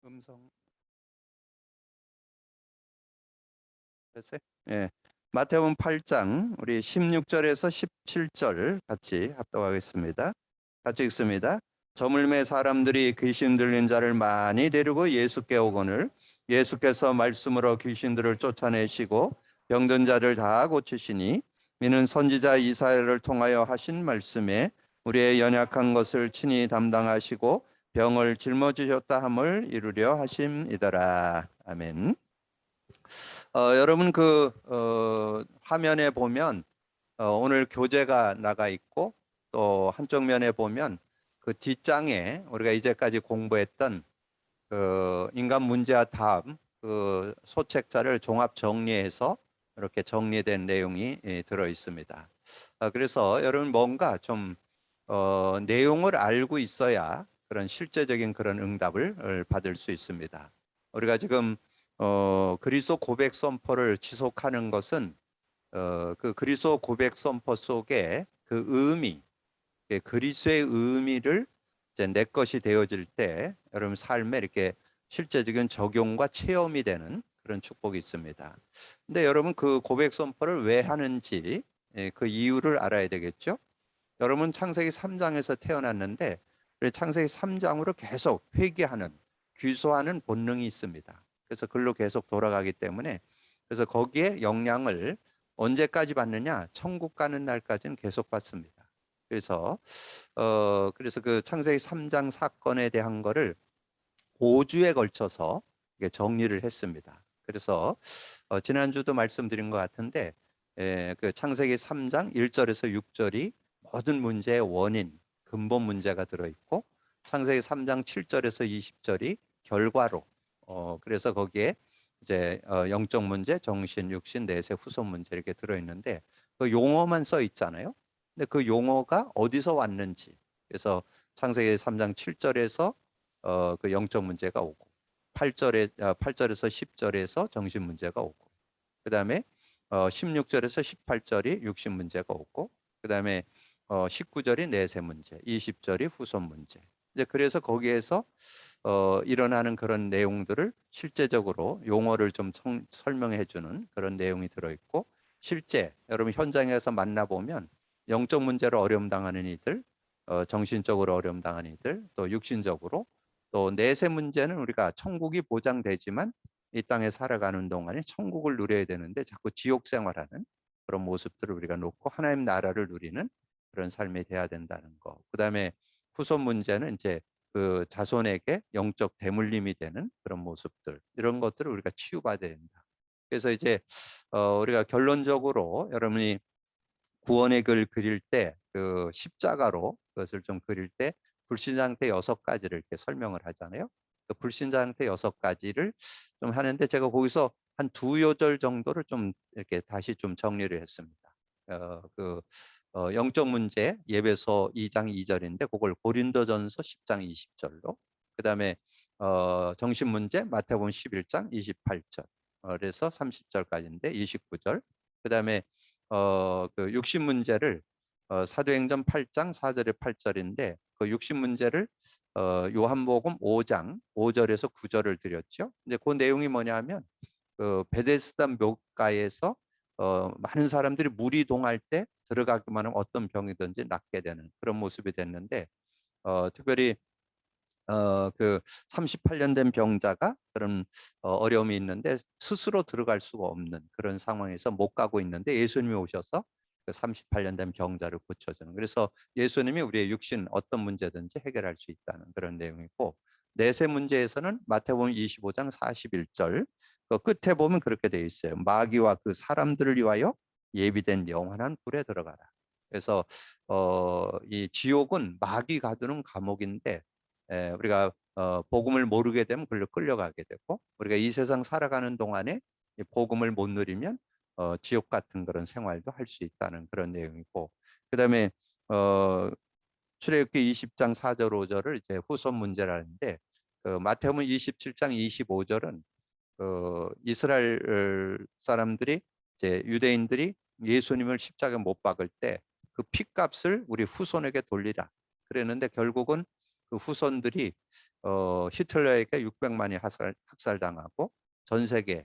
음성 됐어요? 예. 마태복음 8장 우리 16절에서 17절 같이 합독하겠습니다. 같이 읽습니다. 저물매 사람들이 귀신 들린 자를 많이 데리고 예수께 오거늘 예수께서 말씀으로 귀신들을 쫓아내시고 병든 자를 다 고치시니 이는 선지자 이사야를 통하여 하신 말씀에 우리의 연약한 것을 친히 담당하시고 병을 짊어지셨다 함을 이루려 하심이더라. 아멘. 여러분 화면에 보면 오늘 교재가 나가 있고 또 한쪽 면에 보면 그 뒷장에 우리가 이제까지 공부했던 그 인간 문제와 답 그 소책자를 종합 정리해서 이렇게 정리된 내용이 들어 있습니다. 그래서 여러분 뭔가 좀 내용을 알고 있어야 그런 실제적인 그런 응답을 받을 수 있습니다. 우리가 지금 그리스도 고백 선포를 지속하는 것은 그 그리스도 고백 선포 속에 그 의미, 그리스도의 의미를 이제 내 것이 되어질 때 여러분 삶에 이렇게 실제적인 적용과 체험이 되는 그런 축복이 있습니다. 근데 여러분 그 고백 선포를 왜 하는지 그 이유를 알아야 되겠죠? 여러분 창세기 3장에서 태어났는데 창세기 3장으로 계속 회귀하는 귀소하는 본능이 있습니다. 그래서 글로 계속 돌아가기 때문에 그래서 거기에 영향을 언제까지 받느냐? 천국 가는 날까지는 계속 받습니다. 그래서 그 창세기 3장 사건에 대한 거를 5주에 걸쳐서 정리를 했습니다. 그래서 지난주도 말씀드린 것 같은데 그 창세기 3장 1절에서 6절이 모든 문제의 원인, 근본 문제가 들어있고 창세기 3장 7절에서 20절이 결과로 그래서 거기에 이제 영적 문제, 정신, 육신, 내세, 후손 문제 이렇게 들어있는데 그 용어만 써 있잖아요. 근데 그 용어가 어디서 왔는지 그래서 창세기 3장 7절에서 그 영적 문제가 오고 8절에서 10절에서 정신 문제가 오고 그다음에 16절에서 18절이 육신 문제가 오고 그다음에 19절이 내세 문제, 20절이 후손 문제. 이제 그래서 거기에서 일어나는 그런 내용들을 실제적으로 용어를 좀 설명해 주는 그런 내용이 들어 있고 실제 여러분 현장에서 만나 보면 영적 문제로 어려움 당하는 이들, 정신적으로 어려움 당하는 이들, 또 육신적으로 또 내세 문제는 우리가 천국이 보장되지만 이 땅에 살아가는 동안에 천국을 누려야 되는데 자꾸 지옥 생활하는 그런 모습들을 우리가 놓고 하나님 나라를 누리는 그런 삶이 돼야 된다는 거. 그다음에 후손 문제는 이제 그 자손에게 영적 대물림이 되는 그런 모습들 이런 것들을 우리가 치유받아야 된다. 그래서 이제 우리가 결론적으로 여러분이 구원의 글 그릴 때 그 십자가로 그것을 좀 그릴 때 불신 상태 6가지를 이렇게 설명을 하잖아요. 그 불신 상태 6가지를 좀 하는데 제가 거기서 한 2요절 정도를 좀 이렇게 다시 좀 정리를 했습니다. 영적 문제 예배서 2장 2절인데 그걸 고린도전서 10장 20절로 그다음에 정신 문제 마태복음 11장 28절 그래서 30절까지인데 29절 그다음에 그 육신 문제를 사도행전 8장 4절에 8절인데 그 육신 문제를 요한복음 5장 5절에서 9절을 드렸죠. 근데 그 내용이 뭐냐면 그 베데스다 묘가에서 많은 사람들이 물이 동할 때 들어가기만 하면 어떤 병이든지 낫게 되는 그런 모습이 됐는데 특별히 그 38년 된 병자가 그런 어려움이 있는데 스스로 들어갈 수가 없는 그런 상황에서 못 가고 있는데 예수님이 오셔서 그 38년 된 병자를 고쳐주는 그래서 예수님이 우리의 육신 어떤 문제든지 해결할 수 있다는 그런 내용이고 내세 문제에서는 마태복음 25장 41절 그 끝에 보면 그렇게 되어 있어요. 마귀와 그 사람들을 위하여 예비된 영원한 불에 들어가라. 그래서 이 지옥은 마귀 가두는 감옥인데 우리가 복음을 모르게 되면 그걸로 끌려가게 되고 우리가 이 세상 살아가는 동안에 이 복음을 못 누리면 지옥 같은 그런 생활도 할 수 있다는 그런 내용이고 그다음에 출애굽기 20장 4절 5절을 이제 후손 문제라는데 그 마태복음 27장 25절은 이스라엘 사람들이 이제 유대인들이 예수님을 십자가에 못 박을 때 그 피값을 우리 후손에게 돌리라 그랬는데 결국은 그 후손들이 히틀러에게 600만이 학살당하고 전 세계에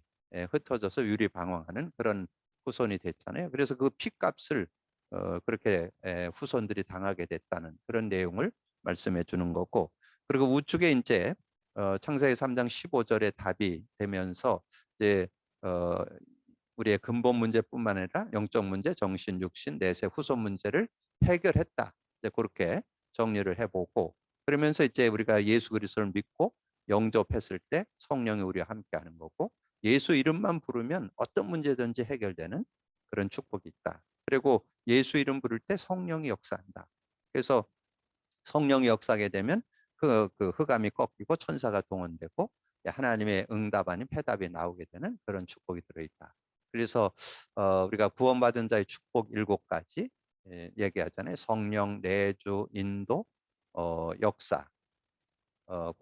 흩어져서 유리방황하는 그런 후손이 됐잖아요. 그래서 그 피값을 그렇게 후손들이 당하게 됐다는 그런 내용을 말씀해 주는 거고, 그리고 우측에 이제 창세기 3장 15절에 답이 되면서 이제 어, 우리의 근본 문제뿐만 아니라 영적 문제, 정신, 육신, 내세, 후손 문제를 해결했다. 이제 그렇게 정리를 해보고, 그러면서 이제 우리가 예수 그리스도를 믿고 영접했을 때 성령이 우리와 함께하는 거고, 예수 이름만 부르면 어떤 문제든지 해결되는 그런 축복이 있다. 그리고 예수 이름 부를 때 성령이 역사한다. 그래서 성령이 역사하게 되면 그 흑암이 꺾이고 천사가 동원되고 하나님의 응답 아닌 패답이 나오게 되는 그런 축복이 들어있다. 그래서 우리가 구원받은 자의 축복 7가지 얘기하잖아요. 성령, 내주, 인도, 역사,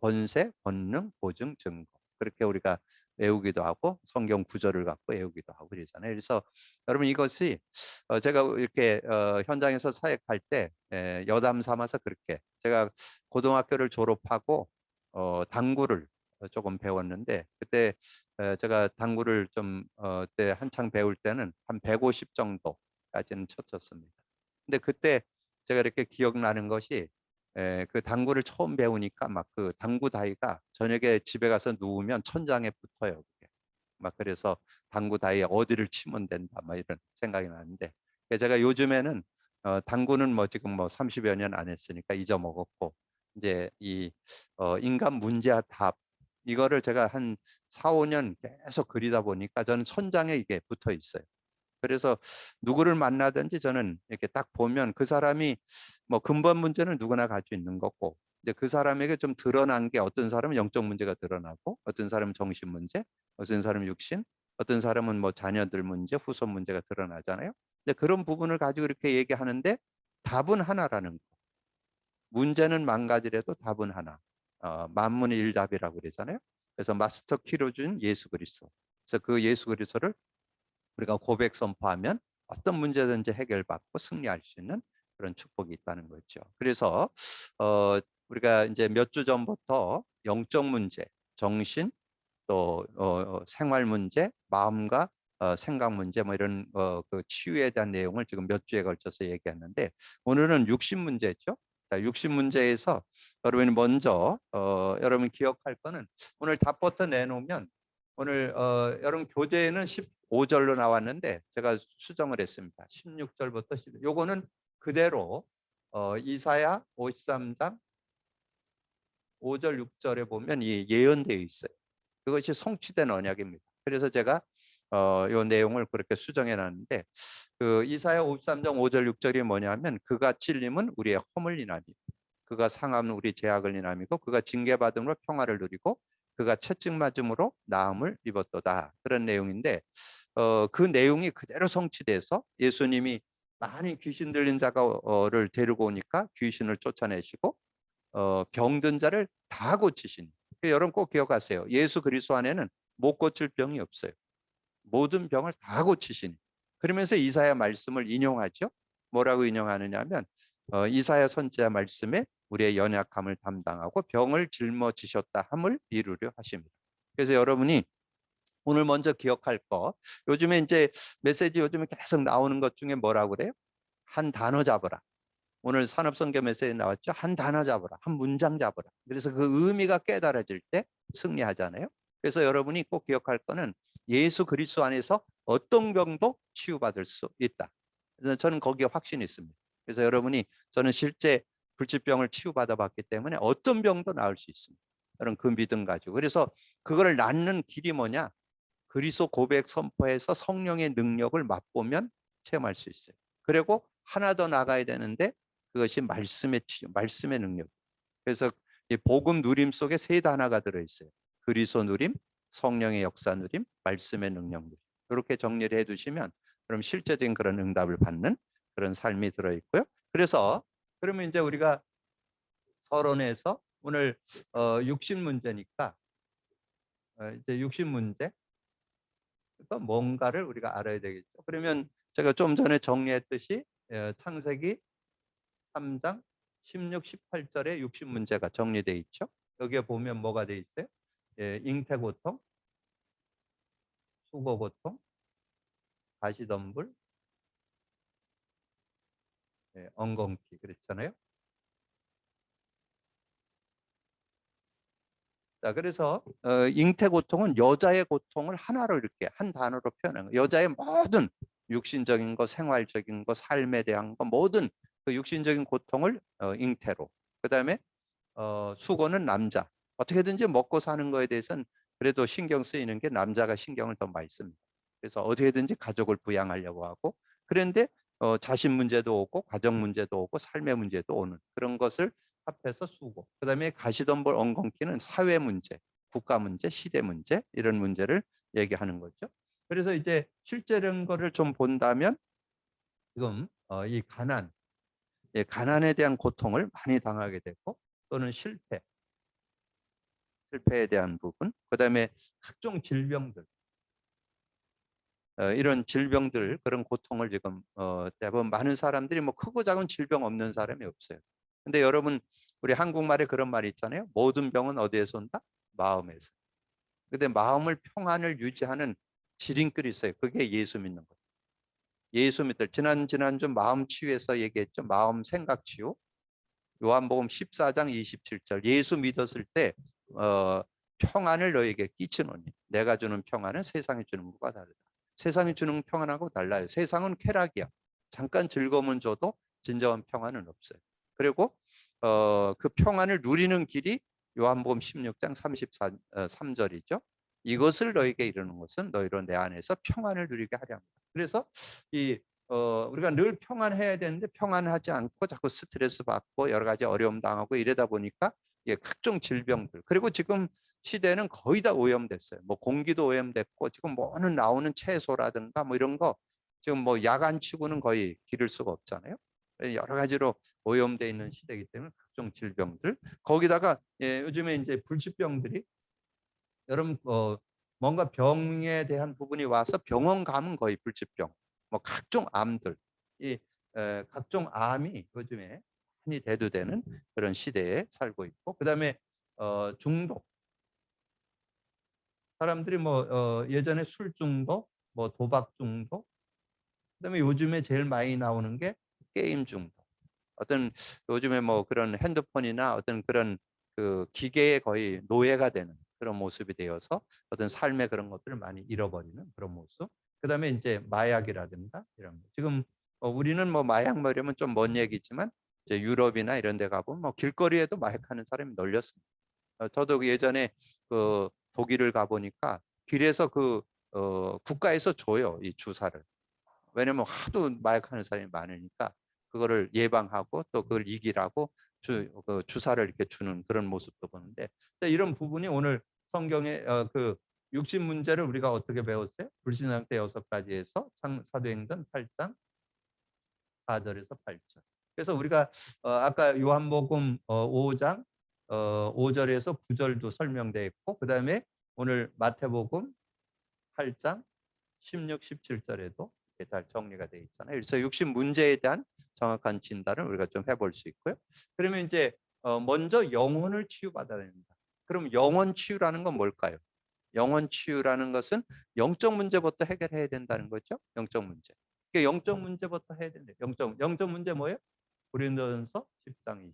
권세, 권능, 보증, 증거. 그렇게 우리가 외우기도 하고 성경 구절을 갖고 외우기도 하고 그러잖아요. 그래서 여러분 이것이 제가 이렇게 현장에서 사역할 때 여담 삼아서 그렇게 제가 고등학교를 졸업하고 당구를 조금 배웠는데 그때 제가 당구를 좀 그때 한창 배울 때는 한 150 정도까지는 쳤었습니다. 근데 그때 제가 이렇게 기억나는 것이 그 당구를 처음 배우니까 막 그 당구 다이가 저녁에 집에 가서 누우면 천장에 붙어요. 그게. 막 그래서 당구 다이에 어디를 치면 된다 막 이런 생각이 나는데 제가 요즘에는 당구는 뭐 지금 뭐 30여 년 안 했으니까 잊어먹었고 이제 이 인간 문제와 답 이거를 제가 한 4, 5년 계속 그리다 보니까 저는 천장에 이게 붙어 있어요. 그래서 누구를 만나든지 저는 이렇게 딱 보면 그 사람이 뭐 근본 문제는 누구나 가지고 있는 거고 이제 그 사람에게 좀 드러난 게 어떤 사람은 영적 문제가 드러나고 어떤 사람은 정신 문제, 어떤 사람은 육신, 어떤 사람은 뭐 자녀들 문제, 후손 문제가 드러나잖아요. 근데 그런 부분을 가지고 이렇게 얘기하는데 답은 하나라는 거. 문제는 만 가지라도 답은 하나. 만문의 일답이라고 그러잖아요. 그래서 마스터 키로 준 예수 그리스도. 그래서 그 예수 그리스도를 우리가 고백 선포하면 어떤 문제든지 해결받고 승리할 수 있는 그런 축복이 있다는 거죠. 그래서 우리가 이제 몇 주 전부터 영적 문제, 정신, 또 생활 문제, 마음과 생각 문제 뭐 이런 그 치유에 대한 내용을 지금 몇 주에 걸쳐서 얘기했는데 오늘은 육신 문제죠. 자, 육신 문제에서 여러분이 먼저 여러분 기억할 거는 오늘 답부터 내놓으면 오늘 여러분 교재에는 15절로 나왔는데 제가 수정을 했습니다. 16절부터 16. 요거는 그대로 이사야 53장 5절 6절에 보면 이 예언되어 있어요. 그것이 성취된 언약입니다. 그래서 제가 요 내용을 그렇게 수정해 놨는데 그 이사야 53장 5절 6절이 뭐냐면 그가 찔림은 우리의 허물 인함이고 그가 상함은 우리 죄악을 인함이고 그가 징계받음으로 평화를 누리고 그가 채찍 맞음으로 나음을 입었도다. 그런 내용인데 그 내용이 그대로 성취돼서 예수님이 많이 귀신 들린 자가를 데리고 오니까 귀신을 쫓아내시고 병든 자를 다 고치신. 여러분 꼭 기억하세요. 예수 그리스도 안에는 못 고칠 병이 없어요. 모든 병을 다 고치시니. 그러면서 이사야 말씀을 인용하죠. 뭐라고 인용하느냐면 이사야 선지자 말씀에 우리의 연약함을 담당하고 병을 짊어지셨다 함을 이루려 하십니다. 그래서 여러분이 오늘 먼저 기억할 거 요즘에 이제 메시지 요즘에 계속 나오는 것 중에 뭐라고 그래요? 한 단어 잡으라. 오늘 산업성경 메시지 나왔죠? 한 단어 잡으라. 한 문장 잡으라. 그래서 그 의미가 깨달아질 때 승리하잖아요. 그래서 여러분이 꼭 기억할 거는 예수 그리스도 안에서 어떤 병도 치유받을 수 있다. 그래서 저는 거기에 확신이 있습니다. 그래서 여러분이 저는 실제 불치병을 치유받아 봤기 때문에 어떤 병도 나을 수 있습니다. 여러분 그 믿음 가지고. 그래서 그거를 낳는 길이 뭐냐? 그리스도 고백 선포해서 성령의 능력을 맛보면 체험할 수 있어요. 그리고 하나 더 나가야 되는데 그것이 말씀의 치유, 말씀의 능력. 그래서 이 복음 누림 속에 세 단어가 들어있어요. 그리스도 누림, 성령의 역사 누림, 말씀의 능력 누림. 이렇게 정리를 해두시면 그럼 실제적인 그런 응답을 받는 그런 삶이 들어있고요. 그래서 그러면 이제 우리가 서론에서 오늘 육신 문제니까 이제 육신 문제 그러니까 뭔가를 우리가 알아야 되겠죠. 그러면 제가 좀 전에 정리했듯이 창세기 3장 16, 18절에 육신 문제가 정리되어 있죠. 여기에 보면 뭐가 돼 있어요? 예, 잉태고통, 수고고통, 가시덤불, 예, 엉겅퀴 그랬잖아요. 자, 그래서 잉태고통은 여자의 고통을 하나로 이렇게 한 단어로 표현한 거예요. 여자의 모든 육신적인 거, 생활적인 거, 삶에 대한 거, 모든 그 육신적인 고통을 잉태로. 그다음에 수고는 남자. 어떻게든지 먹고 사는 거에 대해서는 그래도 신경 쓰이는 게 남자가 신경을 더 많이 씁니다. 그래서 어떻게든지 가족을 부양하려고 하고 그런데 자신 문제도 오고 가정 문제도 오고 삶의 문제도 오는 그런 것을 합해서 수고. 그다음에 가시덤불 엉겅퀴는 사회 문제, 국가 문제, 시대 문제 이런 문제를 얘기하는 거죠. 그래서 이제 실제적인 거를 좀 본다면 지금 이 가난, 예, 가난에 대한 고통을 많이 당하게 되고 또는 실패에 대한 부분, 그다음에 각종 질병들, 이런 질병들 그런 고통을 지금 대부분 많은 사람들이 뭐 크고 작은 질병 없는 사람이 없어요. 근데 여러분 우리 한국말에 그런 말이 있잖아요. 모든 병은 어디에서 온다? 마음에서. 근데 마음을 평안을 유지하는 지름길이 있어요. 그게 예수 믿는 거예요. 예수 믿들 지난주 마음 치유에서 얘기했죠. 마음 생각 치유. 요한복음 14장 27절 예수 믿었을 때 평안을 너에게 끼치노니 내가 주는 평안은 세상이 주는 것과 다르다. 세상이 주는 평안하고 달라요. 세상은 쾌락이야. 잠깐 즐거움은 줘도 진정한 평안은 없어요. 그리고 그 평안을 누리는 길이 요한복음 16장 33절이죠. 이것을 너에게 이르는 것은 너희로 내 안에서 평안을 누리게 하려 합니다. 그래서 이 우리가 늘 평안해야 되는데 평안하지 않고 자꾸 스트레스 받고 여러 가지 어려움 당하고 이러다 보니까 예, 각종 질병들 그리고 지금 시대는 거의 다 오염됐어요. 뭐 공기도 오염됐고 지금 뭐는 나오는 채소라든가 뭐 이런 거 지금 뭐 야간치고는 거의 기를 수가 없잖아요. 여러 가지로 오염돼 있는 시대이기 때문에 각종 질병들 거기다가 예, 요즘에 이제 불치병들이 여러분 뭔가 병에 대한 부분이 와서 병원 가면 거의 불치병, 뭐 각종 암들, 이 각종 암이 요즘에 많이 대두되는 그런 시대에 살고 있고, 그다음에 중독. 사람들이 뭐 예전에 술 중독, 뭐 도박 중독, 그다음에 요즘에 제일 많이 나오는 게 게임 중독. 어떤 요즘에 뭐 그런 핸드폰이나 어떤 그런 그 기계에 거의 노예가 되는 그런 모습이 되어서 어떤 삶의 그런 것들을 많이 잃어버리는 그런 모습. 그다음에 이제 마약이라든가 이런 거. 지금 우리는 뭐 마약 먹으려면 좀 먼 얘기지만 이제 유럽이나 이런 데 가보면 뭐 길거리에도 마약하는 사람이 널렸습니다. 저도 예전에 그 독일을 가보니까 길에서 그 국가에서 줘요, 이 주사를. 왜냐면 하도 마약하는 사람이 많으니까 그거를 예방하고 또 그걸 이기라고 그 주사를 이렇게 주는 그런 모습도 보는데 이런 부분이 오늘 성경의 그 육신 문제를 우리가 어떻게 배웠어요? 불신앙때 6가지에서 사도행전 8장 4절에서 8절. 그래서 우리가 아까 요한복음 5장 5절에서 9절도 설명되어 있고 그다음에 오늘 마태복음 8장 16, 17절에도 잘 정리가 되어 있잖아요. 그래서 육신 문제에 대한 정확한 진단을 우리가 좀 해볼 수 있고요. 그러면 이제 먼저 영혼을 치유받아야 됩니다. 그럼 영혼 치유라는 건 뭘까요? 영혼 치유라는 것은 영적 문제부터 해결해야 된다는 거죠. 영적 문제. 그러니까 영적 문제부터 해야 된대. 영적 문제 뭐예요? 고린도전서 10장 20절.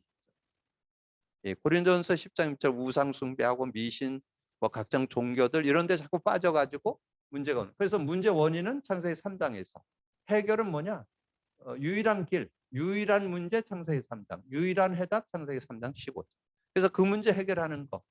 예, 고린도전서 10장 20절 우상 숭배하고 미신 뭐 각종 종교들 이런 데 자꾸 빠져가지고 문제가 오는. 그래서 문제 원인은 창세기 3장에서 해결은 뭐냐? 유일한 길, 유일한 문제 창세기 3장, 유일한 해답 창세기 3장 15절. 그래서 그 문제 해결하는 거.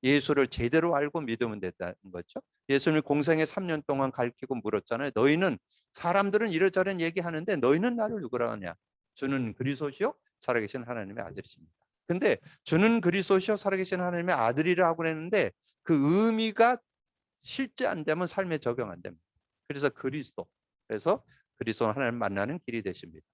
예수를 제대로 알고 믿으면 된다는 거죠. 예수님이 공생에 3년 동안 가르치고 물었잖아요. 너희는 사람들은 이러저런 얘기하는데 너희는 나를 누구라 하냐? 주는 그리스도시요 살아계신 하나님의 아들이십니다. 근데 주는 그리스도시요 살아계신 하나님의 아들이라고 그랬는데 그 의미가 실제 안 되면 삶에 적용 안 됩니다. 그래서 그리스도. 그래서 그리스도 하나님 만나는 길이 되십니다.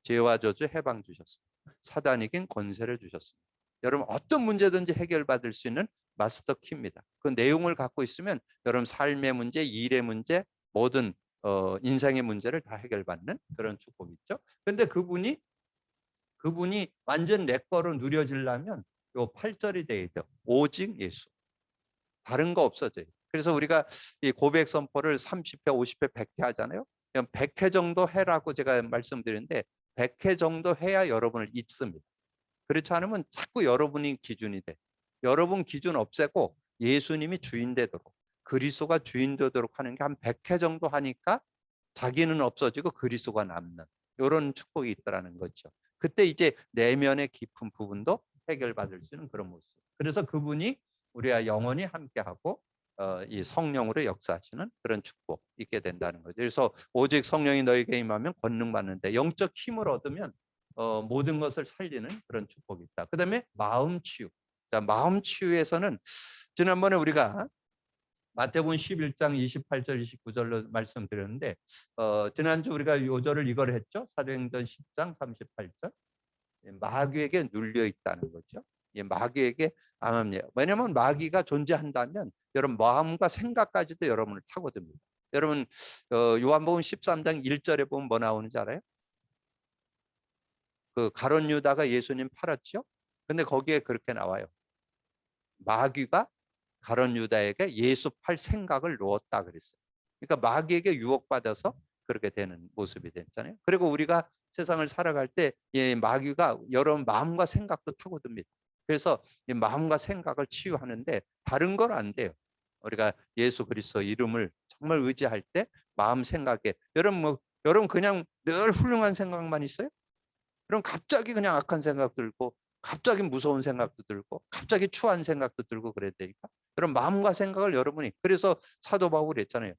죄와 저주 해방 주셨습니다. 사단이 긴 권세를 주셨습니다. 여러분 어떤 문제든지 해결받을 수 있는 마스터 키입니다. 그 내용을 갖고 있으면 여러분 삶의 문제, 일의 문제, 모든 인생의 문제를 다 해결받는 그런 축복이 있죠. 그런데 그분이 완전 내 거로 누려지려면 요 8절이 돼야 돼요. 오직 예수. 다른 거 없어져요. 그래서 우리가 이 고백 선포를 30회, 50회, 100회 하잖아요. 그냥 100회 정도 해라고 제가 말씀드리는데 100회 정도 해야 여러분을 잊습니다. 그렇지 않으면 자꾸 여러분이 기준이 돼. 여러분 기준 없애고 예수님이 주인 되도록, 그리스도가 주인 되도록 하는 게 한 100회 정도 하니까 자기는 없어지고 그리스도가 남는 이런 축복이 있더라는 거죠. 그때 이제 내면의 깊은 부분도 해결받을 수 있는 그런 모습. 그래서 그분이 우리와 영원히 함께하고 이 성령으로 역사하시는 그런 축복 있게 된다는 거죠. 그래서 오직 성령이 너에게 임하면 권능 받는데 영적 힘을 얻으면 모든 것을 살리는 그런 축복이 있다. 그다음에 마음 치유. 자, 마음 치유에서는 지난번에 우리가 마태복음 11장 28절 29절로 말씀드렸는데 지난주 우리가 요절을 이걸 했죠. 사도행전 10장 38절. 마귀에게 눌려 있다는 거죠. 마귀에게 암합니다. 왜냐하면 마귀가 존재한다면 여러분 마음과 생각까지도 여러분을 타고듭니다. 여러분 요한복음 13장 1절에 보면 뭐 나오는지 알아요? 그 가룟 유다가 예수님 팔았죠. 근데 거기에 그렇게 나와요. 마귀가 가룟 유다에게 예수 팔 생각을 놓았다 그랬어요. 그러니까 마귀에게 유혹받아서 그렇게 되는 모습이 됐잖아요. 그리고 우리가 세상을 살아갈 때 마귀가 여러분 마음과 생각도 타고듭니다. 그래서 이 마음과 생각을 치유하는데 다른 건 안 돼요. 우리가 예수 그리스도 이름을 정말 의지할 때 마음 생각에 여러분 그냥 늘 훌륭한 생각만 있어요? 그럼 갑자기 그냥 악한 생각 들고 갑자기 무서운 생각도 들고 갑자기 추한 생각도 들고 그래야 되니까 그런 마음과 생각을 여러분이 그래서 사도 바울이 했잖아요.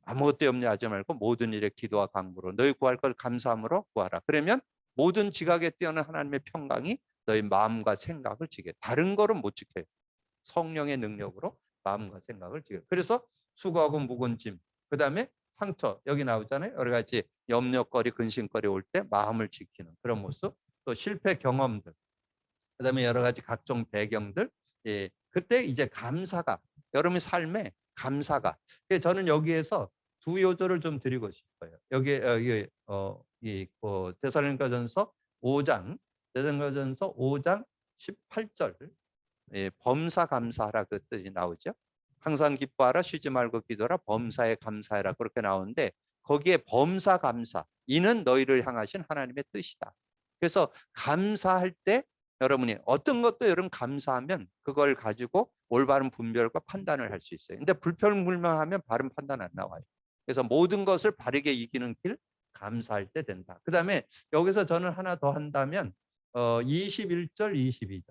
아무것도 염려하지 말고 모든 일에 기도와 간구로 너희 구할 걸 감사함으로 구하라. 그러면 모든 지각에 뛰어난 하나님의 평강이 너희 마음과 생각을 지게. 다른 거는 못 지켜요. 성령의 능력으로 마음과 생각을 지켜요. 그래서 수고하고 무거운 짐, 그 다음에 상처 여기 나오잖아요. 여러 가지 염려거리, 근심거리 올 때 마음을 지키는 그런 모습, 또 실패 경험들, 그다음에 여러 가지 각종 배경들, 그때 이제 감사가 여러분의 삶에 감사가. 저는 여기에서 두 요절을 좀 드리고 싶어요. 여기에 데살로니가전서 5장, 데살로니가전서 5장 18절, 범사 감사하라 그 뜻이 나오죠. 항상 기뻐하라, 쉬지 말고 기도하라, 범사에 감사해라 그렇게 나오는데 거기에 범사 감사, 이는 너희를 향하신 하나님의 뜻이다. 그래서 감사할 때 여러분이 어떤 것도 여러분 감사하면 그걸 가지고 올바른 분별과 판단을 할 수 있어요. 근데 불평불명하면 바른 판단 안 나와요. 그래서 모든 것을 바르게 이기는 길 감사할 때 된다. 그 다음에 여기서 저는 하나 더 한다면 21절 22절.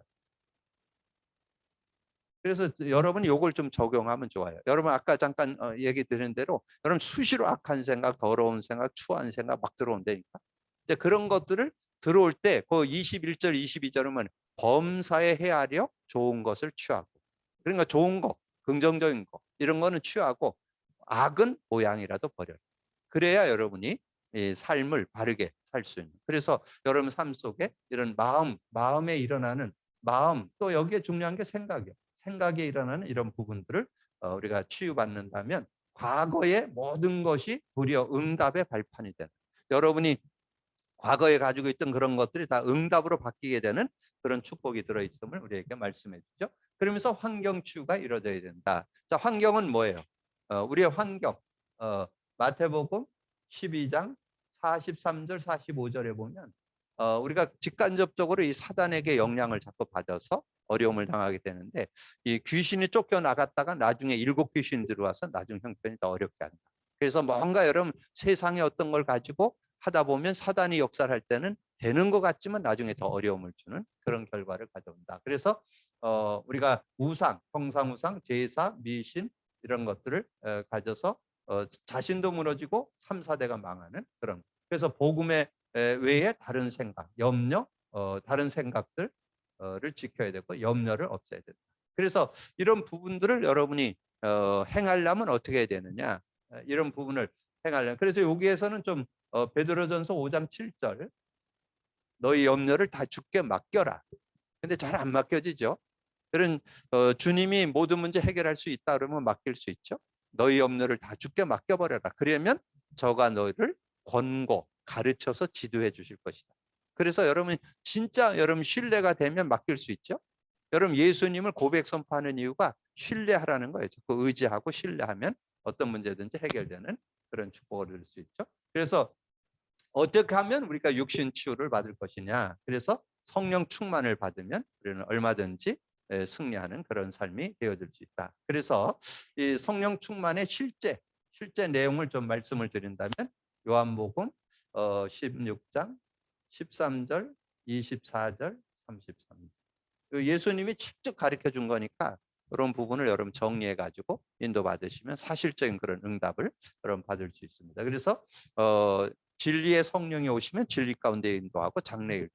그래서 여러분이 요걸 좀 적용하면 좋아요. 여러분 아까 잠깐 얘기 드린 대로 여러분 수시로 악한 생각, 더러운 생각, 추한 생각 막 들어온다니까. 이제 그런 것들을 들어올 때 그 21절, 22절은 범사에 헤아려 좋은 것을 취하고. 그러니까 좋은 거, 긍정적인 거 이런 거는 취하고 악은 모양이라도 버려요. 그래야 여러분이 이 삶을 바르게 살 수 있는. 그래서 여러분 삶 속에 이런 마음에 일어나는 마음, 또 여기에 중요한 게 생각이에요. 생각에 일어나는 이런 부분들을 우리가 치유받는다면 과거의 모든 것이 도리어 응답의 발판이 되는. 여러분이 과거에 가지고 있던 그런 것들이 다 응답으로 바뀌게 되는 그런 축복이 들어있음을 우리에게 말씀해 주죠. 그러면서 환경 치유가 이루어져야 된다. 자, 환경은 뭐예요? 우리의 환경. 마태복음 12장 43절 45절에 보면 우리가 직간접적으로 이 사단에게 영향을 자꾸 받아서 어려움을 당하게 되는데 이 귀신이 쫓겨나갔다가 나중에 7귀신이 들어와서 나중 형편이 더 어렵게 한다. 그래서 뭔가 여러분 세상에 어떤 걸 가지고 하다 보면 사단이 역사를 할 때는 되는 것 같지만 나중에 더 어려움을 주는 그런 결과를 가져온다. 그래서 우리가 우상, 형상우상, 제사, 미신 이런 것들을 가져서 자신도 무너지고 3, 4대가 망하는 그런. 그래서 복음의 외에 다른 생각, 염려, 다른 생각들을 지켜야 되고 염려를 없애야 된다. 그래서 이런 부분들을 여러분이 행하려면 어떻게 해야 되느냐? 이런 부분을 행하려면. 그래서 여기에서는 좀 베드로전서 5장 7절 너희 염려를 다 주께 맡겨라. 근데 잘 안 맡겨지죠. 그런 주님이 모든 문제 해결할 수 있다 그러면 맡길 수 있죠. 너희 염려를 다 주께 맡겨버려라. 그러면 저가 너희를 권고 가르쳐서 지도해 주실 것이다. 그래서 여러분 진짜 여러분 신뢰가 되면 맡길 수 있죠. 여러분 예수님을 고백 선포하는 이유가 신뢰하라는 거예요. 그 의지하고 신뢰하면 어떤 문제든지 해결되는 그런 축복을 얻을 수 있죠. 그래서 어떻게 하면 우리가 육신 치유를 받을 것이냐. 그래서 성령 충만을 받으면 우리는 얼마든지 승리하는 그런 삶이 되어질 수 있다. 그래서 이 성령 충만의 실제 내용을 좀 말씀을 드린다면 요한복음 16장 13절, 24절, 33절. 예수님이 직접 가르쳐 준 거니까 그런 부분을 여러분 정리해 가지고 인도받으시면 사실적인 그런 응답을 여러분 받을 수 있습니다. 그래서 진리의 성령이 오시면 진리 가운데 인도하고 장래일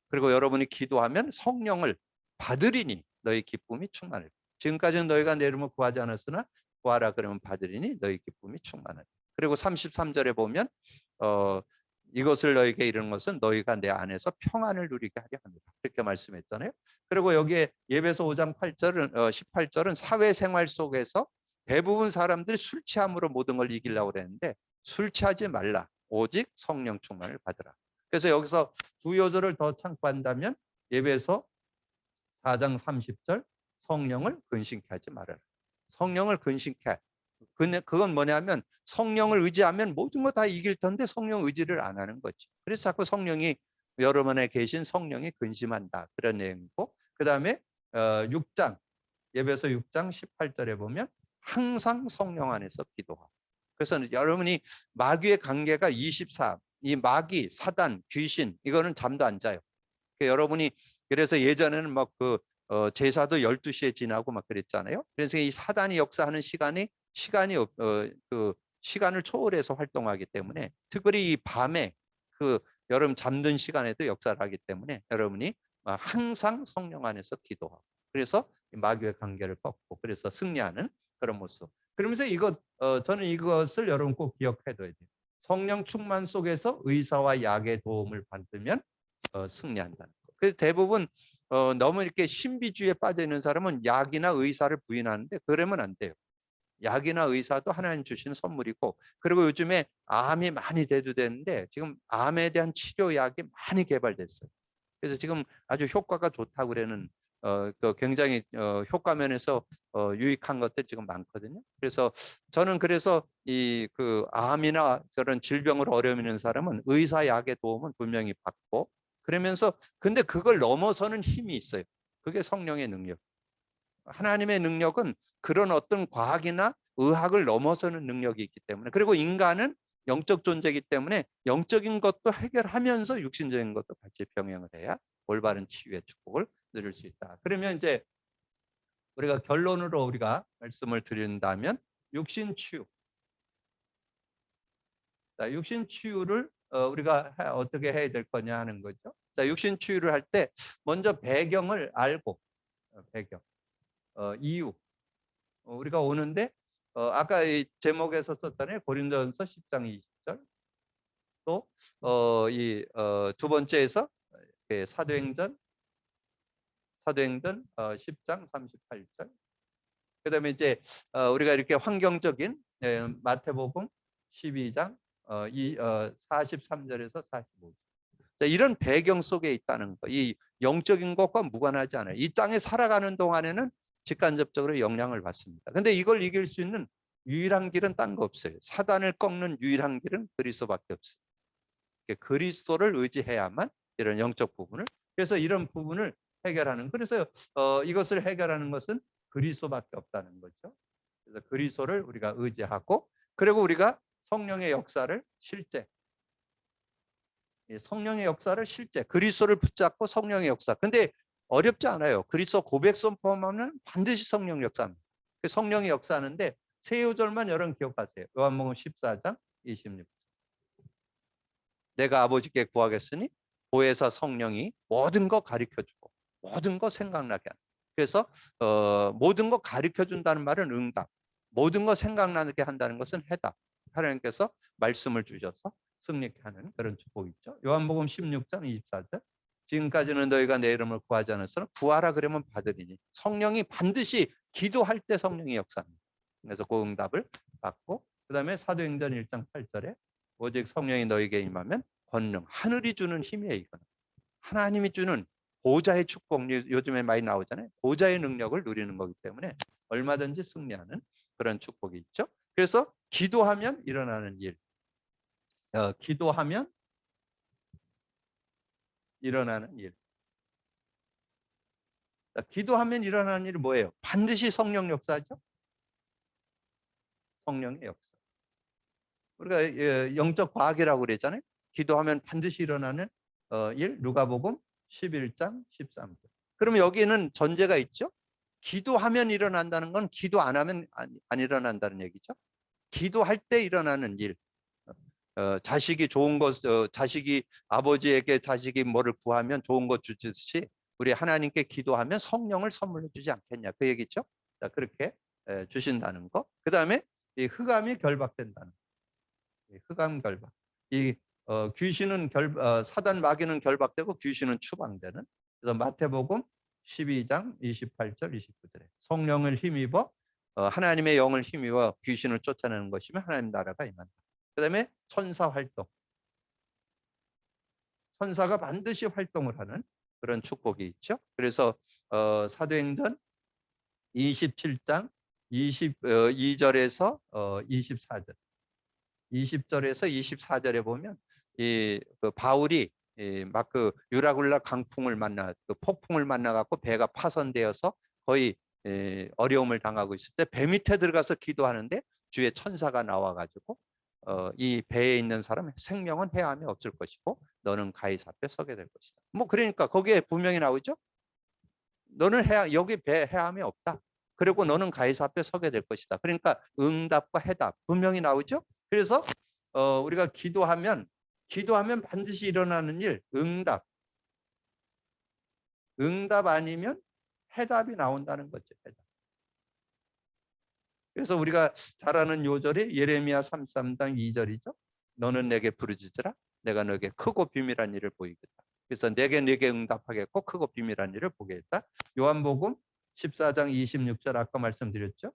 그리고 여러분이 기도하면 성령을 받으리니 너희 기쁨이 충만할. 지금까지는 너희가 내 이름을 구하지 않았으나 구하라 그러면 받으리니 너희 기쁨이 충만할. 그리고 33절에 보면 이것을 너희에게 이르는 것은 너희가 내 안에서 평안을 누리게 하려 합니다. 이렇게 말씀했잖아요. 그리고 여기에 예배서 5장 8절은 18절은 사회생활 속에서 대부분 사람들이 술 취함으로 모든 걸 이기려고 그랬는데 술 취하지 말라. 오직 성령 충만을 받으라. 그래서 여기서 두 요절을 더 참고한다면 예배서 4장 30절 성령을 근심케 하지 말아라. 성령을 근심케. 그건 뭐냐면 성령을 의지하면 모든 거 다 이길 텐데 성령 의지를 안 하는 거지. 그래서 자꾸 성령이 여러분 안에 계신 성령이 근심한다. 그런 내용이고 그다음에 6장 예배서 6장 18절에 보면 항상 성령 안에서 기도하고. 그래서 여러분이 마귀의 관계가 24. 이 마귀, 사단, 귀신 이거는 잠도 안 자요. 여러분이 그래서 예전에는 막 제사도 12시에 지나고 막 그랬잖아요. 그래서 이 사단이 역사하는 시간이 그 시간을 초월해서 활동하기 때문에 특별히 이 밤에 여러분 잠든 시간에도 역사를 하기 때문에 여러분이 항상 성령 안에서 기도하고 그래서 마귀의 관계를 꺾고 그래서 승리하는 그런 모습. 그러면서 저는 이것을 여러분 꼭 기억해둬야 돼요. 성령 충만 속에서 의사와 약의 도움을 받으면 승리한다는 거. 그래서 대부분 너무 이렇게 신비주의에 빠져 있는 사람은 약이나 의사를 부인하는데 그러면 안 돼요. 약이나 의사도 하나님 주시는 선물이고 그리고 요즘에 암이 많이 대두되는데 지금 암에 대한 치료약이 많이 개발됐어요. 그래서 지금 아주 효과가 좋다고 그러는 굉장히 효과 면에서 유익한 것들 지금 많거든요. 그래서 저는 이 암이나 저런 질병으로 어려움 있는 사람은 의사 약의 도움은 분명히 받고 그러면서 근데 그걸 넘어서는 힘이 있어요. 그게 성령의 능력. 하나님의 능력은 그런 어떤 과학이나 의학을 넘어서는 능력이 있기 때문에 그리고 인간은 영적 존재이기 때문에 영적인 것도 해결하면서 육신적인 것도 같이 병행을 해야 올바른 치유의 축복을 누릴 수 있다. 그러면 이제 우리가 결론으로 우리가 말씀을 드린다면 육신 치유. 자, 육신 치유를 우리가 어떻게 해야 될 거냐 하는 거죠. 자, 육신 치유를 할 때 먼저 배경을 알고 배경, 이유. 우리가 오는데 아까 이 제목에서 썼잖아요. 고린도전서 10장 20절. 또 이 두 번째에서 사도행전 10장 38절. 그다음에 이제 우리가 이렇게 환경적인 마태복음 12장 43절에서 45절. 자, 이런 배경 속에 있다는 거. 이 영적인 것과 무관하지 않아요. 이 땅에 살아가는 동안에는 직간접적으로 영향을 받습니다. 근데 이걸 이길 수 있는 유일한 길은 딴 거 없어요. 사단을 꺾는 유일한 길은 그리스도밖에 없어요. 그리스도를 의지해야만 이런 영적 부분을 그래서 이런 부분을 해결하는 그래서 이것을 해결하는 것은 그리스도밖에 없다는 거죠. 그래서 그리스도를 우리가 의지하고 그리고 우리가 성령의 역사를 실제 그리스도를 붙잡고 성령의 역사. 근데 어렵지 않아요. 그리스도 고백 선포하면 반드시 성령 역사입니다. 성령의 역사하는데 세 요절만 여러분 기억하세요. 요한복음 14장 26절. 내가 아버지께 구하겠으니 보혜사 성령이 모든 거 가르쳐주고 모든 거 생각나게 하는. 그래서 모든 거 가르쳐준다는 말은 응답. 모든 거 생각나게 한다는 것은 해답. 하나님께서 말씀을 주셔서 승리케 하는 그런 축복이 있죠. 요한복음 16장 24절. 지금까지는 너희가 내 이름을 구하지 않았으나 구하라 그러면 받으리니. 성령이 반드시 기도할 때 성령이 역사합니다. 그래서 그 응답을 받고 그다음에 사도행전 1장 8절에 오직 성령이 너에게 임하면 권능, 하늘이 주는 힘이에요. 이거는 하나님이 주는 보좌의 축복, 요즘에 많이 나오잖아요. 보좌의 능력을 누리는 거기 때문에 얼마든지 승리하는 그런 축복이 있죠. 그래서 기도하면 일어나는 일, 기도하면 일어나는 일. 기도하면 일어나는 일이 뭐예요? 반드시 성령 역사죠. 성령의 역사. 우리가 영적 과학이라고 그랬잖아요. 기도하면 반드시 일어나는 일, 누가복음 11장 13절. 그러면 여기는 전제가 있죠. 기도하면 일어난다는 건 기도 안 하면 안 일어난다는 얘기죠. 기도할 때 일어나는 일. 자식이 좋은 것, 자식이 아버지에게 자식이 뭐를 구하면 좋은 것 주듯이 우리 하나님께 기도하면 성령을 선물로 주지 않겠냐 그 얘기죠. 자, 그렇게 주신다는 거. 그 다음에 이 흑암이 결박된다는 거. 흑암 결박. 이 귀신은 사단 마귀는 결박되고 귀신은 추방되는. 그래서 마태복음 12장 28절 29절에 성령을 힘입어 하나님의 영을 힘입어 귀신을 쫓아내는 것이면 하나님 나라가 임한다. 그다음에 천사 활동. 천사가 반드시 활동을 하는 그런 축복이 있죠. 그래서 사도행전 27장 22절에서 24절 20절에서 24절에 보면 그 바울이 막 그 유라굴라 강풍을 만나 그 폭풍을 만나 갖고 배가 파손되어서 거의 어려움을 당하고 있을 때 배 밑에 들어가서 기도하는데 주의 천사가 나와 가지고 이 배에 있는 사람 생명은 해함이 없을 것이고 너는 가이사 앞에 서게 될 것이다. 뭐 그러니까 거기에 분명히 나오죠. 너는 여기 배 해함이 없다. 그리고 너는 가이사 앞에 서게 될 것이다. 그러니까 응답과 해답 분명히 나오죠. 그래서 우리가 기도하면 반드시 일어나는 일, 응답 아니면 해답이 나온다는 거죠. 해답. 그래서 우리가 잘 아는 요절이 예레미야 33장 2절이죠. 너는 내게 부르짖으라 내가 너에게 크고 비밀한 일을 보이겠다. 그래서 내게 응답하겠고 크고 비밀한 일을 보겠다. 요한복음 14장 26절 아까 말씀드렸죠.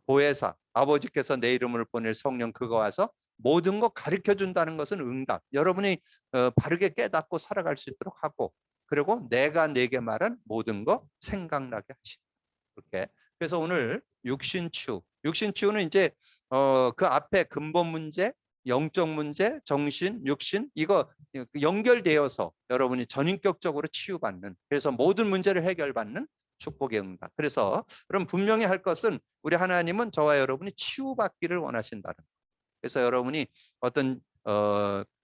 보혜사 아버지께서 내 이름을 보낼 성령 그거 와서 모든 거 가르쳐 준다는 것은 응답. 여러분이 바르게 깨닫고 살아갈 수 있도록 하고 그리고 내가 내게 말한 모든 거 생각나게 하신다. 이렇게. 그래서 오늘 육신치유는 이제 그 앞에 근본 문제, 영적 문제, 정신, 육신 이거 연결되어서 여러분이 전인격적으로 치유받는 그래서 모든 문제를 해결받는 축복의 응답. 그래서 그럼 분명히 할 것은 우리 하나님은 저와 여러분이 치유받기를 원하신다는 거예요. 그래서 여러분이 어떤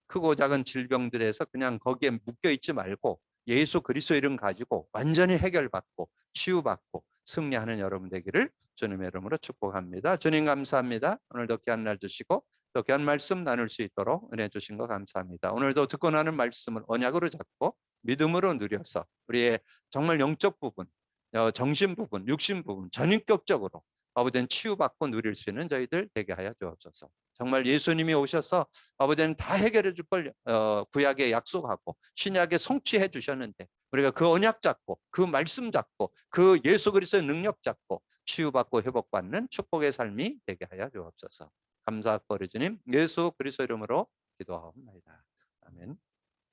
크고 작은 질병들에서 그냥 거기에 묶여 있지 말고 예수 그리스도 이름 가지고 완전히 해결받고 치유받고 승리하는 여러분 되기를 주님의 이름으로 축복합니다. 주님 감사합니다. 오늘도 귀한 날 주시고 또 귀한 말씀 나눌 수 있도록 은혜 주신 거 감사합니다. 오늘도 듣고 나는 말씀을 언약으로 잡고 믿음으로 누려서 우리의 정말 영적 부분, 정신 부분, 육신 부분 전인격적으로 아버지는 치유받고 누릴 수 있는 저희들 되게 하여 주옵소서. 정말 예수님이 오셔서 아버지는 다 해결해 줄 걸 구약에 약속하고 신약에 성취해 주셨는데 우리가 그 언약 잡고 그 말씀 잡고 그 예수 그리스도의 능력 잡고 치유받고 회복받는 축복의 삶이 되게 하여 주옵소서. 감사하고 주님 예수 그리스도 이름으로 기도하옵나이다. 아멘.